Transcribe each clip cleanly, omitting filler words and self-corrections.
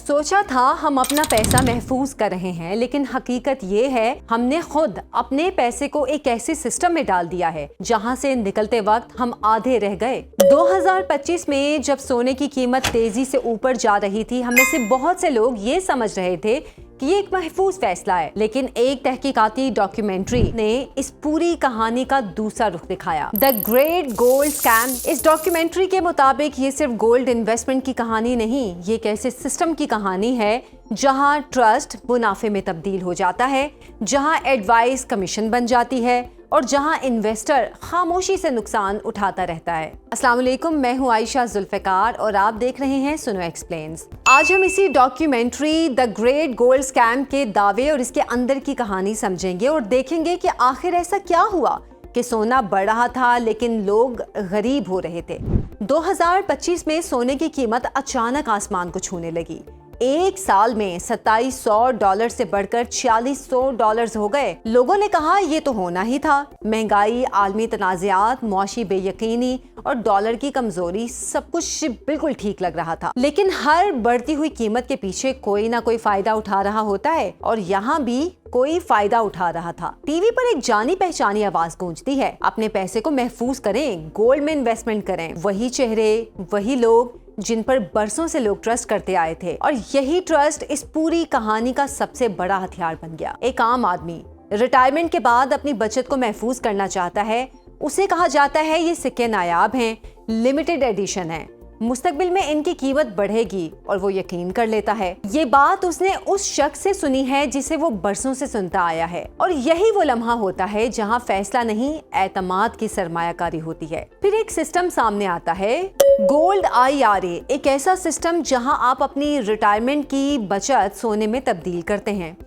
सोचा था हम अपना पैसा महफूज कर रहे हैं, लेकिन हकीकत ये है हमने खुद अपने पैसे को एक ऐसे सिस्टम में डाल दिया है जहां से निकलते वक्त हम आधे रह गए। 2025 में जब सोने की कीमत तेजी से ऊपर जा रही थी, हम में से बहुत से लोग ये समझ रहे थे कि ये एक महफूज फैसला है, लेकिन एक तहकीकाती डॉक्यूमेंट्री ने इस पूरी कहानी का दूसरा रुख दिखाया। The great gold scam. इस डॉक्यूमेंट्री के मुताबिक ये सिर्फ गोल्ड इन्वेस्टमेंट की कहानी नहीं, ये एक ऐसे सिस्टम की कहानी है जहां ट्रस्ट मुनाफे में तब्दील हो जाता है, जहां एडवाइस कमीशन बन जाती है और जहां इन्वेस्टर खामोशी से नुकसान उठाता रहता है। अस्सलाम वालेकुम, मैं हूं आयशा जुल्फिकार और आप देख रहे हैं सुनो एक्सप्लेन्स। आज हम इसी documentary the great gold scam के दावे और इसके अंदर की कहानी समझेंगे और देखेंगे कि आखिर ऐसा क्या हुआ कि सोना बढ़ रहा था लेकिन लोग गरीब हो रहे थे। 2025 में सोने की कीमत अचानक आसमान को छूने लगी। एक साल में $2700 से बढ़कर $4600 हो गए। लोगों ने कहा ये तो होना ही था। महंगाई, आलमी तनाज़ात, मुआशी बेयकीनी और डॉलर की कमजोरी, सब कुछ बिल्कुल ठीक लग रहा था। लेकिन हर बढ़ती हुई कीमत के पीछे कोई ना कोई फायदा उठा रहा होता है और यहाँ भी कोई फायदा उठा रहा था। टीवी पर एक जानी पहचानी आवाज गूंजती है, अपने पैसे को महफूज करें, गोल्ड में इन्वेस्टमेंट करें। वही चेहरे, वही लोग जिन पर बरसों से लोग ट्रस्ट करते आए थे, और यही ट्रस्ट इस पूरी कहानी का सबसे बड़ा हथियार बन गया। एक आम आदमी रिटायरमेंट के बाद अपनी बचत को महफूज करना चाहता है। उसे कहा जाता है ये सिक्के नायाब हैं, लिमिटेड एडिशन है, मुस्तकबिल में इनकी कीमत बढ़ेगी, और वो यकीन कर लेता है। ये बात उसने उस शख्स से सुनी है जिसे वो बरसों से सुनता आया है, और यही वो लम्हा होता है जहां फैसला नहीं, एतमाद की सरमायाकारी होती है। फिर एक सिस्टम सामने आता है, गोल्ड IRA, एक ऐसा सिस्टम जहां आप अपनी रिटायरमेंट की बचत सोने में तब्दील करते हैं।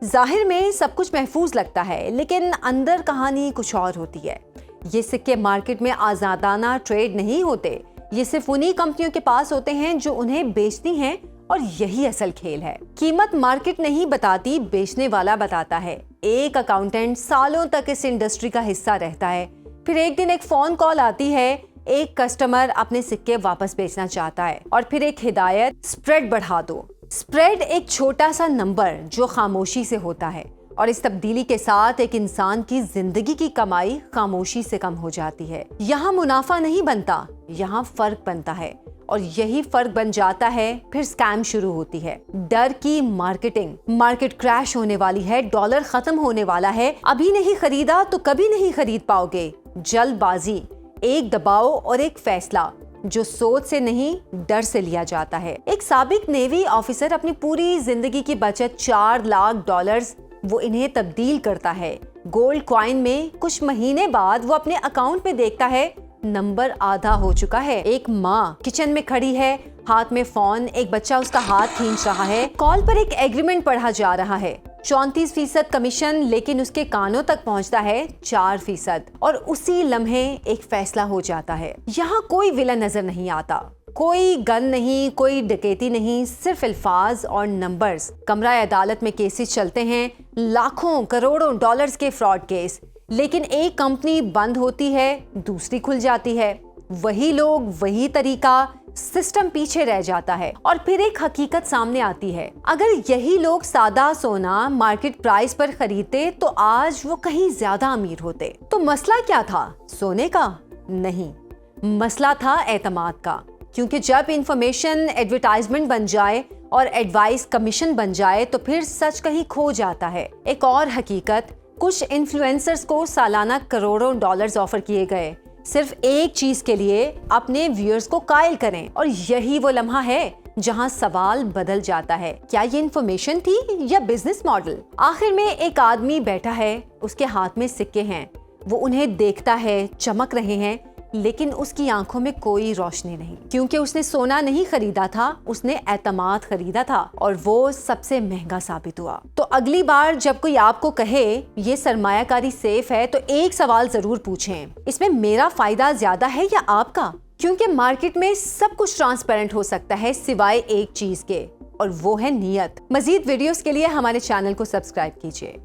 जाहिर में सब कुछ महफूज लगता है, लेकिन अंदर कहानी कुछ और होती है। ये सिक्के मार्केट में आजादाना ट्रेड नहीं होते, ये सिर्फ उन्हीं कंपनियों के पास होते हैं जो उन्हें बेचती हैं, और यही असल खेल है। कीमत मार्केट नहीं बताती, बेचने वाला बताता है। एक अकाउंटेंट सालों तक इस इंडस्ट्री का हिस्सा रहता है, फिर एक दिन एक फोन कॉल आती है, एक कस्टमर अपने सिक्के वापस बेचना चाहता है, और फिर एक हिदायत, स्प्रेड बढ़ा दो। स्प्रेड एक छोटा सा नंबर जो खामोशी से होता है, और इस तब्दीली के साथ एक इंसान की जिंदगी की कमाई खामोशी से कम हो जाती है। यहाँ मुनाफा नहीं बनता, यहाँ फर्क बनता है, और यही फर्क बन जाता है। फिर स्कैम शुरू होती है, डर की मार्केटिंग। मार्केट क्रैश होने वाली है, डॉलर खत्म होने वाला है, अभी नहीं खरीदा तो कभी नहीं खरीद पाओगे। जल्दबाजी, एक दबाव और एक फैसला जो सोच से नहीं, डर से लिया जाता है। एक साबिक नेवी ऑफिसर अपनी पूरी जिंदगी की बचत $4 लाख वो इन्हें तब्दील करता है गोल्ड कॉइन में। कुछ महीने बाद वो अपने अकाउंट में देखता है नंबर आधा हो चुका है। एक माँ किचन में खड़ी है, हाथ में फोन, एक बच्चा उसका हाथ खींच रहा है। कॉल पर एक एग्रीमेंट पढ़ा जा रहा है, 34% कमीशन, लेकिन उसके कानों तक पहुंचता है 4%, और उसी लम्हे एक फैसला हो जाता है। यहाँ कोई विलन नजर नहीं आता, कोई गन नहीं, कोई डकैती नहीं, सिर्फ अल्फाज और नंबर्स। कमरा अदालत में केसेस चलते हैं, लाखों करोड़ों डॉलर्स के फ्रॉड केस, लेकिन एक कंपनी बंद होती है, दूसरी खुल जाती है। वही लोग, वही तरीका, सिस्टम पीछे रह जाता है। और फिर एक हकीकत सामने आती है, अगर यही लोग सादा सोना मार्केट प्राइस पर खरीदते तो आज वो कहीं ज्यादा अमीर होते। तो मसला क्या था? सोने का नहीं, मसला था एतमाद का। क्योंकि जब इंफॉर्मेशन एडवर्टाइजमेंट बन जाए और एडवाइस कमीशन बन जाए तो फिर सच कहीं खो जाता है। एक और हकीकत, कुछ इन्फ्लुएंसर्स को सालाना करोड़ों डॉलर्स ऑफर किए गए, सिर्फ एक चीज के लिए, अपने व्यूअर्स को कायल करें। और यही वो लम्हा है जहां सवाल बदल जाता है, क्या ये इन्फॉर्मेशन थी या बिजनेस मॉडल? आखिर में एक आदमी बैठा है, उसके हाथ में सिक्के हैं, वो उन्हें देखता है, चमक रहे हैं, लेकिन उसकी आंखों में कोई रोशनी नहीं, क्योंकि उसने सोना नहीं खरीदा था, उसने एतमाद खरीदा था, और वो सबसे महंगा साबित हुआ। तो अगली बार जब कोई आपको कहे ये सरमायाकारी सेफ है, तो एक सवाल जरूर पूछें, इसमें मेरा फायदा ज्यादा है या आपका? क्योंकि मार्केट में सब कुछ ट्रांसपेरेंट हो सकता है सिवाय एक चीज के, और वो है नीयत। मजीद वीडियोस के लिए हमारे चैनल को सब्सक्राइब कीजिए।